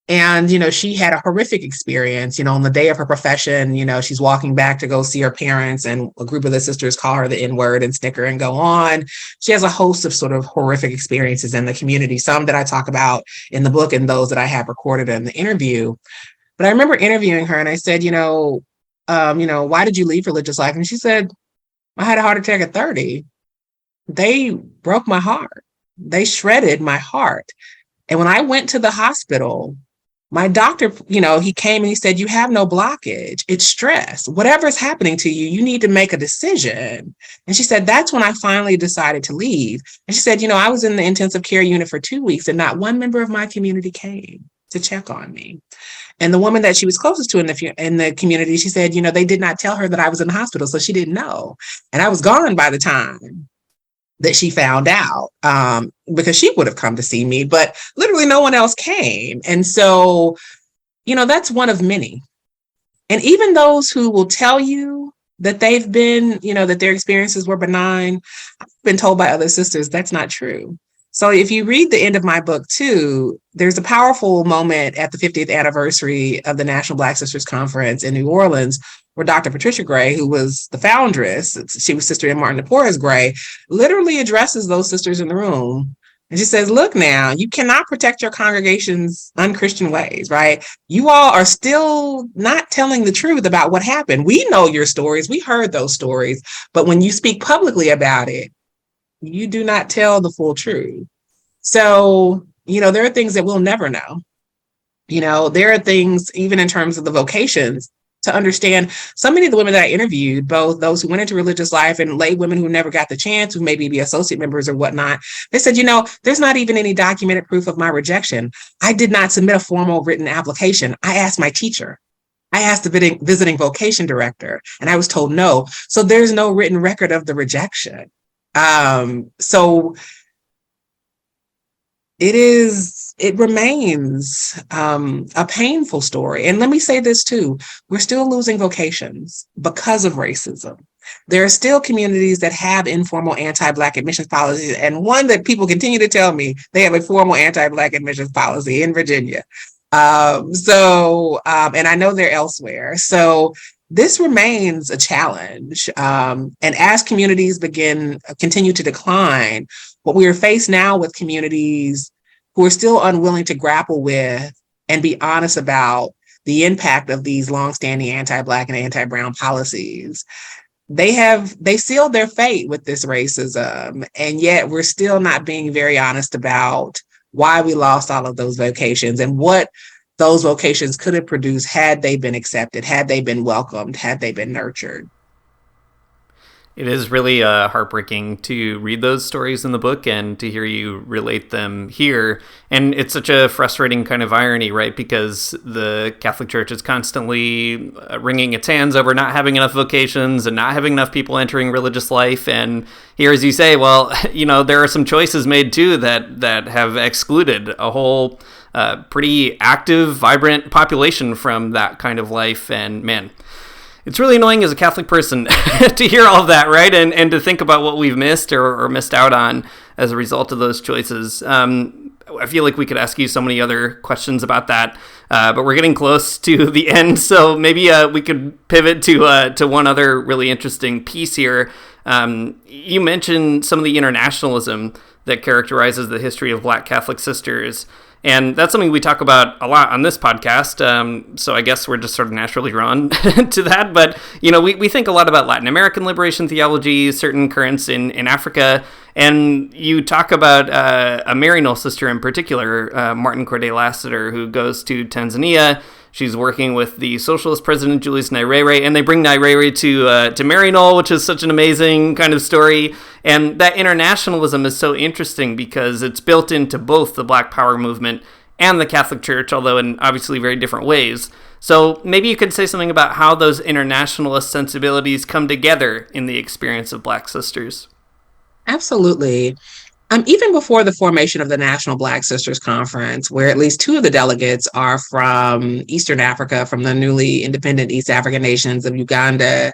And, she had a horrific experience, on the day of her profession, she's walking back to go see her parents and a group of the sisters call her the N-word and snicker and go on. She has a host of sort of horrific experiences in the community, some that I talk about in the book and those that I have recorded in the interview. But I remember interviewing her and I said, why did you leave religious life? And she said, I had a heart attack at 30. They broke my heart. They shredded my heart. And when I went to the hospital, my doctor, he came and he said, you have no blockage. It's stress. Whatever's happening to you, you need to make a decision. And she said, that's when I finally decided to leave. And she said, I was in the intensive care unit for 2 weeks and not one member of my community came to check on me. And the woman that she was closest to in the community, she said, they did not tell her that I was in the hospital, so she didn't know. And I was gone by the time that she found out, because she would have come to see me, but literally no one else came. And so, that's one of many. And even those who will tell you that they've been, that their experiences were benign, I've been told by other sisters that's not true. So if you read the end of my book too, there's a powerful moment at the 50th anniversary of the National Black Sisters Conference in New Orleans, where Dr. Patricia Gray, who was the foundress, she was Sister Martin de Porres Gray, literally addresses those sisters in the room. And she says, look now, you cannot protect your congregation's unchristian ways, right? You all are still not telling the truth about what happened. We know your stories. We heard those stories. But when you speak publicly about it, you do not tell the full truth. So, there are things that we'll never know. There are things, even in terms of the vocations, to understand. So many of the women that I interviewed, both those who went into religious life and lay women who never got the chance, who maybe be associate members or whatnot, they said, there's not even any documented proof of my rejection. I did not submit a formal written application. I asked my teacher. I asked the visiting vocation director, and I was told no. So there's no written record of the rejection. So it remains a painful story. And let me say this too, we're still losing vocations because of racism. There are still communities that have informal anti-Black admissions policies, and one that people continue to tell me, they have a formal anti-Black admissions policy in Virginia. And I know they're elsewhere. So this remains a challenge. And as communities continue to decline, what we are faced now with communities who are still unwilling to grapple with and be honest about the impact of these longstanding anti-Black and anti-Brown policies. They sealed their fate with this racism, and yet we're still not being very honest about why we lost all of those vocations and what those vocations could have produced had they been accepted, had they been welcomed, had they been nurtured. It is really heartbreaking to read those stories in the book and to hear you relate them here. And it's such a frustrating kind of irony, right? Because the Catholic Church is constantly wringing its hands over not having enough vocations and not having enough people entering religious life. And here, as you say, well, there are some choices made too that have excluded a whole pretty active, vibrant population from that kind of life. And man, it's really annoying as a Catholic person to hear all of that, right? And to think about what we've missed or missed out on as a result of those choices. I feel like we could ask you so many other questions about that, but we're getting close to the end. So maybe we could pivot to one other really interesting piece here. You mentioned some of the internationalism that characterizes the history of Black Catholic sisters. And that's something we talk about a lot on this podcast. So I guess we're just sort of naturally drawn to that. But, we think a lot about Latin American liberation theology, certain currents in Africa. And you talk about a Maryknoll sister in particular, Martin Corday Lassiter, who goes to Tanzania. She's working with the socialist president, Julius Nyerere, and they bring Nyerere to Maryknoll, which is such an amazing kind of story. And that internationalism is so interesting because it's built into both the Black Power movement and the Catholic Church, although in obviously very different ways. So maybe you could say something about how those internationalist sensibilities come together in the experience of Black sisters. Absolutely. Even before the formation of the National Black Sisters Conference, where at least two of the delegates are from Eastern Africa, from the newly independent East African nations of Uganda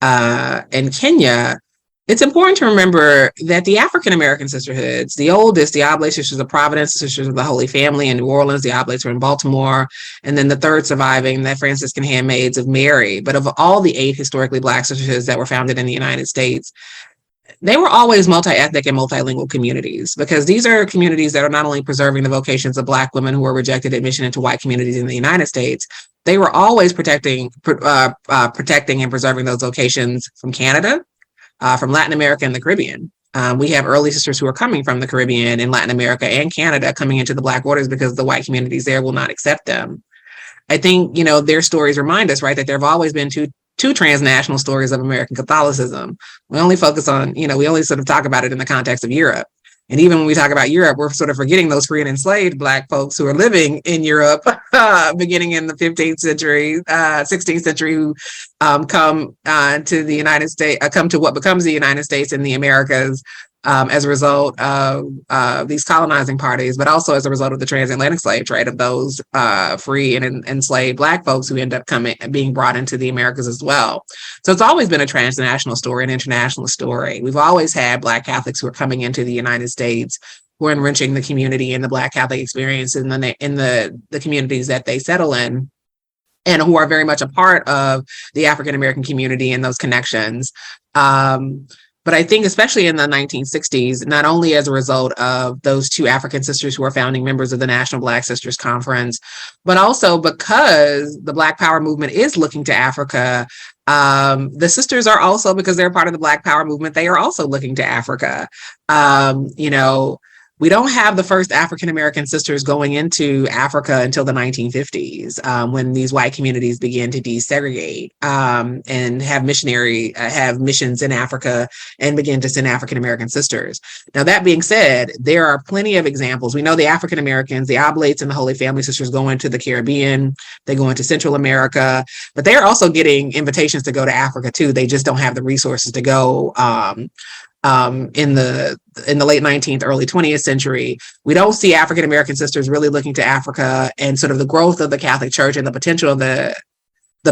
and Kenya, it's important to remember that the African American sisterhoods, the oldest, the Oblate Sisters of Providence, the Sisters of the Holy Family in New Orleans, the Oblates were in Baltimore, and then the third surviving, the Franciscan Handmaids of Mary. But of all the 8 historically Black sisterhoods that were founded in the United States, they were always multi-ethnic and multilingual communities, because these are communities that are not only preserving the vocations of Black women who were rejected admission into white communities in the United States, they were always protecting and preserving those vocations from Canada, from Latin America and the Caribbean. We have early sisters who are coming from the Caribbean and Latin America and Canada coming into the Black orders because the white communities there will not accept them. I think, their stories remind us, right, that there have always been two transnational stories of American Catholicism. We only focus on, we only sort of talk about it in the context of Europe. And even when we talk about Europe, we're sort of forgetting those free and enslaved Black folks who are living in Europe, beginning in the 15th century, 16th century, who come to the United States, come to what becomes the United States and the Americas as a result of these colonizing parties, but also as a result of the transatlantic slave trade of those free and enslaved Black folks who end up being brought into the Americas as well. So it's always been a transnational story, an international story. We've always had Black Catholics who are coming into the United States, who are enriching the community and the Black Catholic experience in the communities that they settle in, and who are very much a part of the African American community and those connections. But I think especially in the 1960s, not only as a result of those two African sisters who are founding members of the National Black Sisters Conference, but also because the Black Power movement is looking to Africa. The sisters are also, because they're part of the Black Power movement, they are also looking to Africa. We don't have the first African American sisters going into Africa until the 1950s, when these white communities began to desegregate and have missions in Africa and begin to send African American sisters. Now, that being said, there are plenty of examples. We know the African Americans, the Oblates and the Holy Family Sisters go into the Caribbean, they go into Central America, but they are also getting invitations to go to Africa too. They just don't have the resources to go. In the late 19th, early 20th century, we don't see African American sisters really looking to Africa and sort of the growth of the Catholic Church and the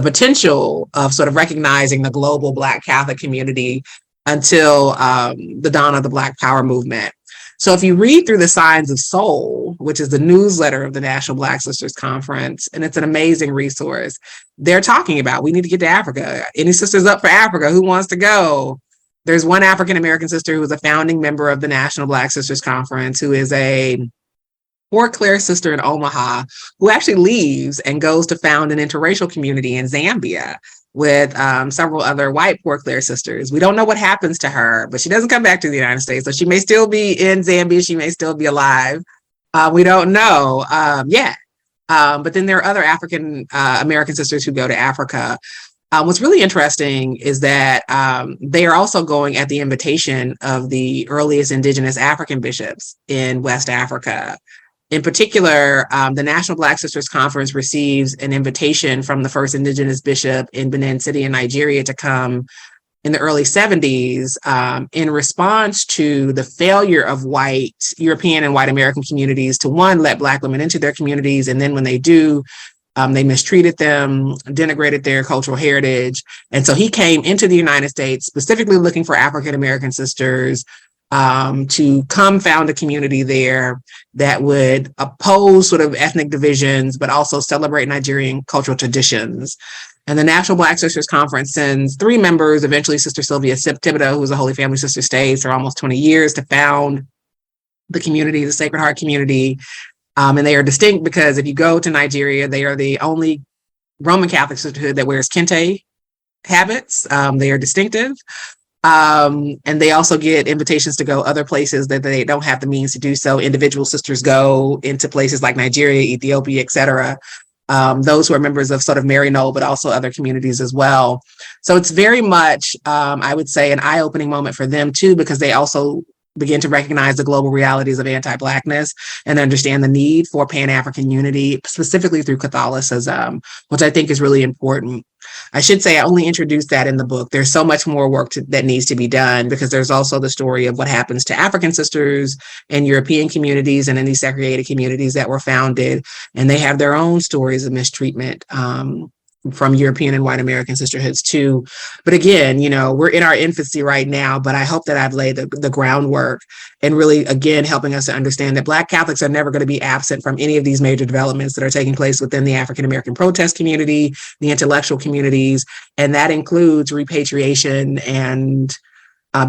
potential of sort of recognizing the global Black Catholic community until the dawn of the Black Power movement. So if you read through the Signs of Soul, which is the newsletter of the National Black Sisters Conference, and it's an amazing resource, they're talking about, we need to get to Africa. Any sisters up for Africa? Who wants to go? There's one African American sister who was a founding member of the National Black Sisters Conference, who is a Port Clare sister in Omaha, who actually leaves and goes to found an interracial community in Zambia with several other white Port Clare sisters. We don't know what happens to her, but she doesn't come back to the United States. So she may still be in Zambia. She may still be alive. We don't know yet. But then there are other African American sisters who go to Africa. What's really interesting is that they are also going at the invitation of the earliest indigenous African bishops in West Africa. In particular, the National Black Sisters Conference receives an invitation from the first indigenous bishop in Benin City in Nigeria to come in the early 70s in response to the failure of white European and white American communities to, one, let Black women into their communities, and then when they do, they mistreated them, denigrated their cultural heritage. And so he came into the United States specifically looking for African American sisters to come found a community there that would oppose sort of ethnic divisions, but also celebrate Nigerian cultural traditions. And the National Black Sisters Conference sends 3 members, eventually Sister Sylvia Thibodeau, who was a Holy Family Sister, stays for almost 20 years to found the community, the Sacred Heart community. And they are distinct because if you go to Nigeria, they are the only Roman Catholic sisterhood that wears kente habits. They are distinctive. And they also get invitations to go other places that they don't have the means to do so. Individual sisters go into places like Nigeria, Ethiopia, etc. Those who are members of sort of Mary Knoll, but also other communities as well. So it's very much, I would say, an eye-opening moment for them too, because they also begin to recognize the global realities of anti-Blackness and understand the need for Pan-African unity, specifically through Catholicism, which I think is really important. I should say I only introduced that in the book. There's so much more work that needs to be done, because there's also the story of what happens to African sisters in European communities and in these segregated communities that were founded, and they have their own stories of mistreatment from European and white American sisterhoods too. But again, we're in our infancy right now, but I hope that I've laid the groundwork and really, again, helping us to understand that Black Catholics are never going to be absent from any of these major developments that are taking place within the African American protest community, the intellectual communities, and that includes repatriation and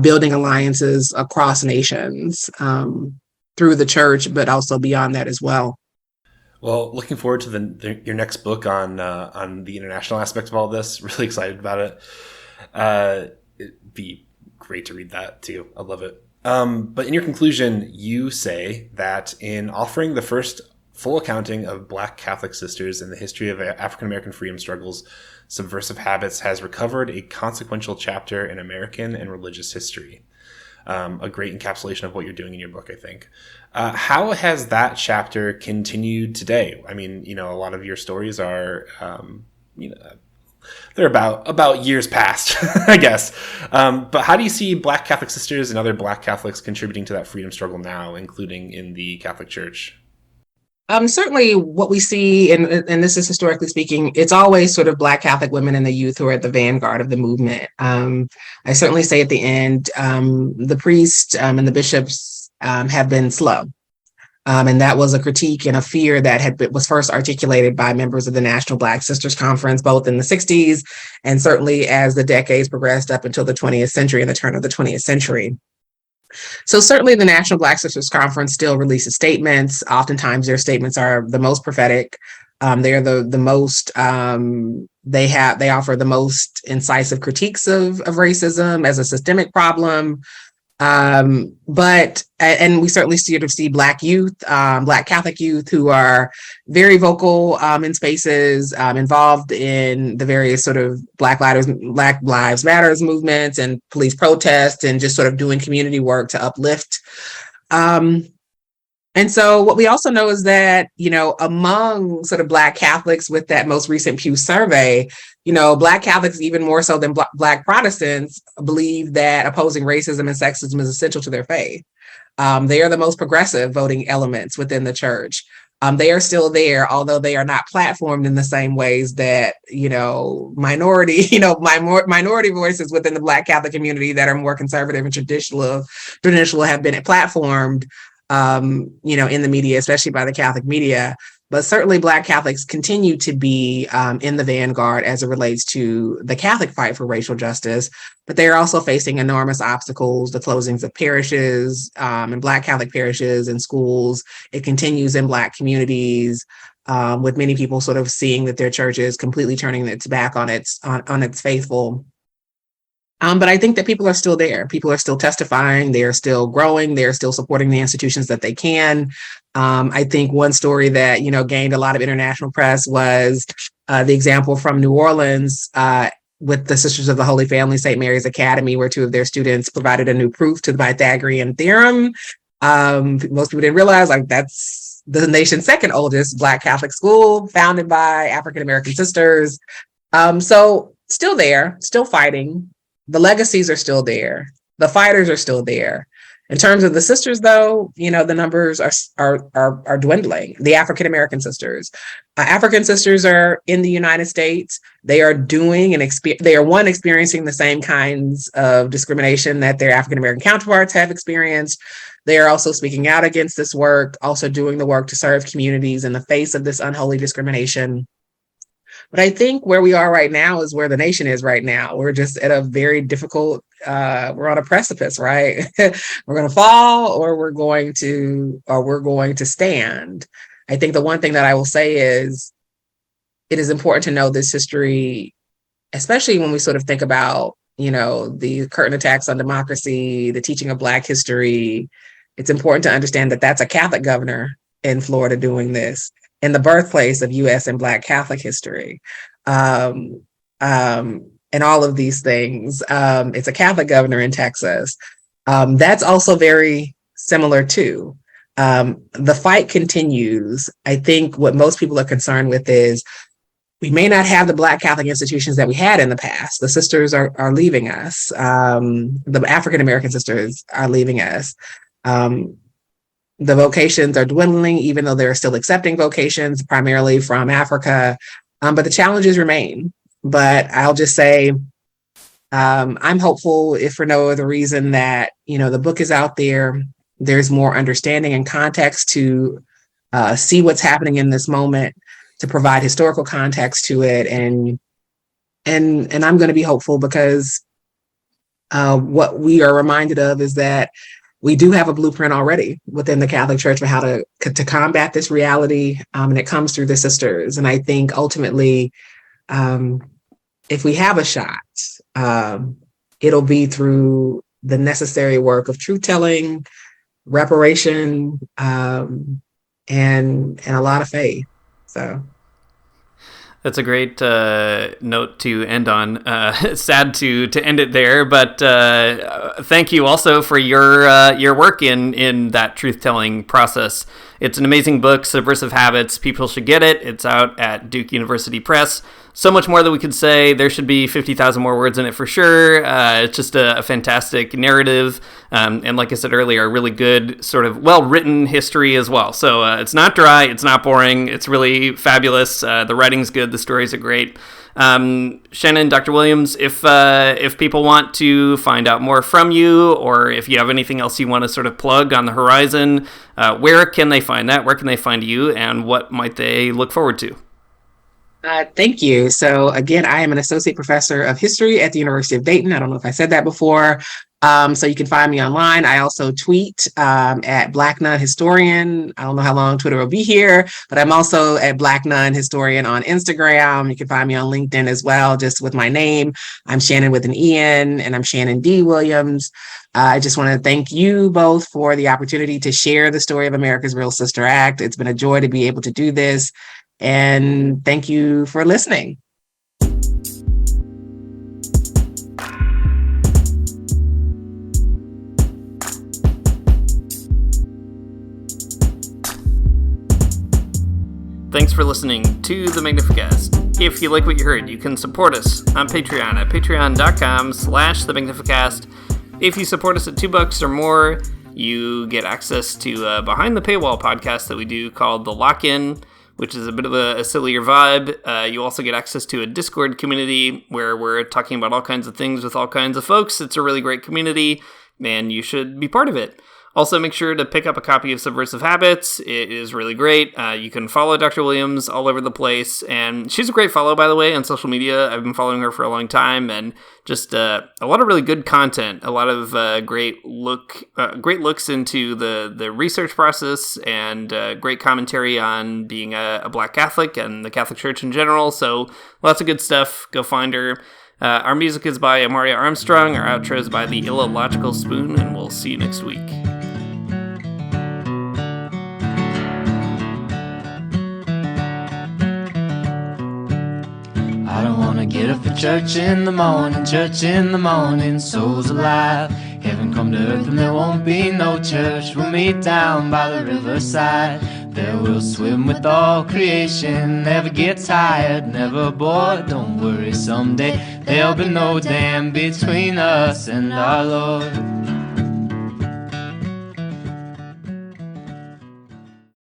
building alliances across nations through the church, but also beyond that as well. Well, looking forward to your next book on the international aspect of all this. Really excited about it. It'd be great to read that too. I love it. But in your conclusion, you say that in offering the first full accounting of Black Catholic sisters in the history of African American freedom struggles, Subversive Habits has recovered a consequential chapter in American and religious history. a great encapsulation of what you're doing in your book, I think. How has that chapter continued today? I mean, a lot of your stories are, they're about years past, I guess. But how do you see Black Catholic sisters and other Black Catholics contributing to that freedom struggle now, including in the Catholic Church? Certainly what we see, and this is historically speaking, it's always sort of Black Catholic women and the youth who are at the vanguard of the movement. I certainly say at the end, the priests and the bishops have been slow. And that was a critique and a fear that was first articulated by members of the National Black Sisters Conference, both in the 60s and certainly as the decades progressed up until the 20th century and the turn of the 20th century. So certainly the National Black Sisters Conference still releases statements. Oftentimes their statements are the most prophetic. They're the most, they offer the most incisive critiques of racism as a systemic problem. But we certainly see Black youth, Black Catholic youth who are very vocal in spaces, involved in the various sort of Black Lives Matters movements and police protests, and just sort of doing community work to uplift. And so what we also know is that, among sort of Black Catholics with that most recent Pew survey, Black Catholics, even more so than Black Protestants, believe that opposing racism and sexism is essential to their faith. They are the most progressive voting elements within the church. They are still there, although they are not platformed in the same ways that, minority voices within the Black Catholic community that are more conservative and traditional have been platformed, in the media, especially by the Catholic media. But certainly Black Catholics continue to be in the vanguard as it relates to the Catholic fight for racial justice, but they are also facing enormous obstacles, the closings of parishes and Black Catholic parishes and schools. It continues in Black communities, with many people sort of seeing that their church is completely turning its back on its faithful. But I think that people are still there. People are still testifying. They are still growing. They are still supporting the institutions that they can. I think one story that, gained a lot of international press was the example from New Orleans with the Sisters of the Holy Family, St. Mary's Academy, where two of their students provided a new proof to the Pythagorean theorem. Most people didn't realize, that's the nation's second oldest Black Catholic school, founded by African-American sisters. So still there, still fighting. The legacies are still there. The fighters are still there. In terms of the sisters, though, the numbers are dwindling. The African-American sisters. African sisters are in the United States. They are doing experiencing the same kinds of discrimination that their African-American counterparts have experienced. They are also speaking out against this work, also doing the work to serve communities in the face of this unholy discrimination. But I think where we are right now is where the nation is right now. We're just at a very difficult, we're on a precipice, right? We're going to fall or we're going to stand. I think the one thing that I will say is it is important to know this history, especially when we sort of think about, the current attacks on democracy, the teaching of Black history. It's important to understand that that's a Catholic governor in Florida doing this, in the birthplace of U.S. and Black Catholic history, and all of these things. It's a Catholic governor in Texas. That's also very similar too. The fight continues. I think what most people are concerned with is we may not have the Black Catholic institutions that we had in the past. The sisters are leaving us. The African-American sisters are leaving us. The vocations are dwindling, even though they're still accepting vocations, primarily from Africa. But the challenges remain. But I'll just say, I'm hopeful, if for no other reason, that, the book is out there. There's more understanding and context to see what's happening in this moment, to provide historical context to it. And I'm going to be hopeful because what we are reminded of is that we do have a blueprint already within the Catholic Church for how to combat this reality, and it comes through the sisters. And I think ultimately, if we have a shot, it'll be through the necessary work of truth-telling, reparation, and a lot of faith. So That's a great note to end on. Sad to end it there, but thank you also for your work in that truth-telling process. It's an amazing book, Subversive Habits. People should get it. It's out at Duke University Press. So much more that we could say. There should be 50,000 more words in it for sure. It's just a fantastic narrative. And like I said earlier, a really good, sort of well-written history as well. So it's not dry. It's not boring. It's really fabulous. The writing's good. The stories are great. Shannen, Dr. Williams, if people want to find out more from you, or if you have anything else you want to sort of plug on the horizon, where can they find that? Where can they find you? And what might they look forward to? Thank you. So again, I am an associate professor of history at the University of Dayton. I don't know if I said that before. So you can find me online. I also tweet at Black Nun Historian. I don't know how long Twitter will be here, but I'm also at Black Nun Historian on Instagram. You can find me on LinkedIn as well, just with my name. I'm Shannen with an E-N, and I'm Shannen Dee Williams. I just want to thank you both for the opportunity to share the story of America's Real Sister Act. It's been a joy to be able to do this. And thank you for listening. Thanks for listening to the Magnificast. If you like what you heard, you can support us on Patreon at patreon.com/themagnificast. If you support us at $2 or more, you get access to a behind the paywall podcast that we do called The Lock-In, which is a bit of a sillier vibe. You also get access to a Discord community where we're talking about all kinds of things with all kinds of folks. It's a really great community, and you should be part of it. Also, make sure to pick up a copy of Subversive Habits. It is really great. You can follow Dr. Williams all over the place, and she's a great follow, by the way, on social media. I've been following her for a long time, and just a lot of really good content, a lot of great looks into the research process, and great commentary on being a Black Catholic and the Catholic Church in general. So lots of good stuff. Go find her. Our music is by Amaria Armstrong. Our outro is by The Illogical Spoon, and we'll see you next week. I don't wanna get up for church in the morning, souls alive. Heaven come to earth and there won't be no church. We'll meet down by the riverside. There we'll swim with all creation. Never get tired, never bored. Don't worry, someday there'll be no dam between us and our Lord.